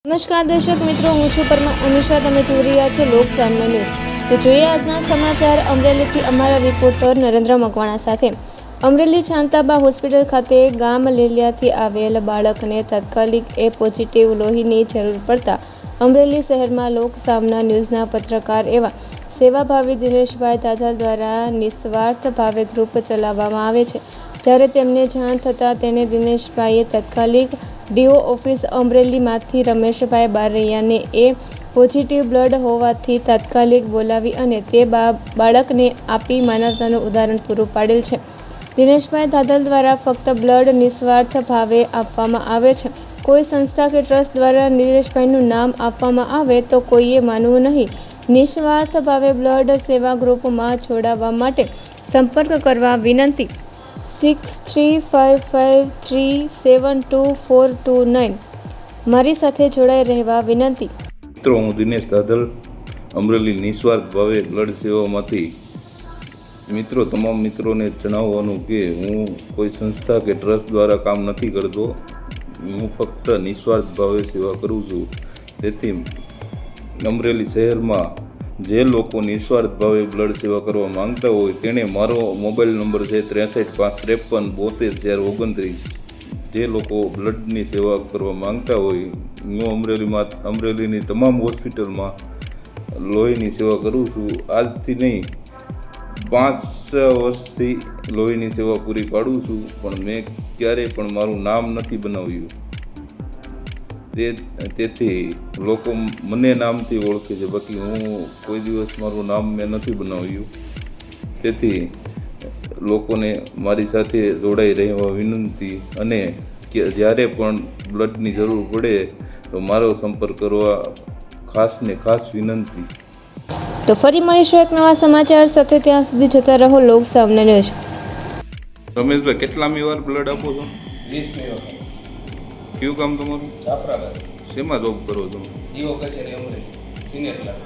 નમસ્કાર દર્શક મિત્રો, હું છું પરમા અનુષા. તમે જોઈ રહ્યા છો લોક સામના ન્યૂઝ. તો જોઈએ આજના સમાચાર અમરેલીથી અમારા રિપોર્ટર નરેન્દ્ર મકવાણા સાથે. અમરેલી શાંતાબા હોસ્પિટલ ખાતે ગામ લેલિયાથી આવેલ બાળકને તાત્કાલિક એ પોઝિટિવ લોહીની જરૂર પડતા અમરેલી શહેરમાં લોક સામના ન્યૂઝના પત્રકાર એવા સેવાભાવી દિનેશભાઈ દાદલ દ્વારા નિસ્વાર્થ ભાવે ગ્રુપ ચલાવવામાં આવે છે. જ્યારે તેમને જાણ થતાં તેણે દિનેશભાઈએ તાત્કાલિક ડીઓ ઓફિસ અમરેલીમાંથી રમેશભાઈ બારૈયાને એ પોઝિટિવ બ્લડ હોવાથી તાત્કાલિક બોલાવી અને તે બાળકને આપી માનવતાનું ઉદાહરણ પૂરું પાડેલ છે. દિનેશભાઈ દાદલ દ્વારા ફક્ત બ્લડ નિસ્વાર્થ ભાવે આપવામાં આવે છે. કોઈ સંસ્થા કે ટ્રસ્ટ દ્વારા દિનેશભાઈનું નામ આપવામાં આવે તો કોઈએ માનવું નહીં. નિસ્વાર્થ ભાવે બ્લડ સેવા ગ્રુપમાં જોડાવા માટે સંપર્ક કરવા વિનંતી. 6355372429 મારી સાથે જોડાઈ રહેવા વિનંતી. મિત્રો, હું દિનેશ દાદલ, અમરેલી નિસ્વાર્થ ભાવે બ્લડ સેવામાંથી. મિત્રો, તમામ મિત્રોને જણાવવાનું કે હું કોઈ સંસ્થા કે ટ્રસ્ટ દ્વારા કામ નથી કરતો. હું ફક્ત નિસ્વાર્થ ભાવે સેવા કરું છું. તેથી અમરેલી શહેરમાં જે લોકો નિસ્વાર્થ ભાવે બ્લડ સેવા કરવા માંગતા હોય તેણે મારો મોબાઈલ નંબર છે 6353537429. જે લોકો બ્લડની સેવા કરવા માંગતા હોય, હું અમરેલીની તમામ હોસ્પિટલમાં લોહીની સેવા કરું છું. આજથી નહીં, 5 વર્ષથી લોહીની સેવા પૂરી પાડું છું, પણ મેં ક્યારેય પણ મારું નામ નથી બનાવ્યું. તેથી લોકો મને નામથી ઓળખે છે, બાકી હું કોઈ દિવસ મારું નામ મેં નથી બનાવ્યું. તેથી લોકોને મારી સાથે જોડાઈ રહેવા વિનંતી અને જ્યારે પણ બ્લડની જરૂર પડે તો મારો સંપર્ક કરવા ખાસ વિનંતી. તો ફરી મળીશું એક નવા સમાચાર સાથે. ત્યાં સુધી જોતા રહો લોક સામના ન્યૂઝ. રમેશભાઈ, કેટલામી વાર બ્લડ આપો છો? 20મી વાર. કયું કામ તમારું? જાફરાબાદ. શેમાં જોબ કરો છો? ડીઓ કચેરી અમરેલી, સિનિયર ક્લાર્ક.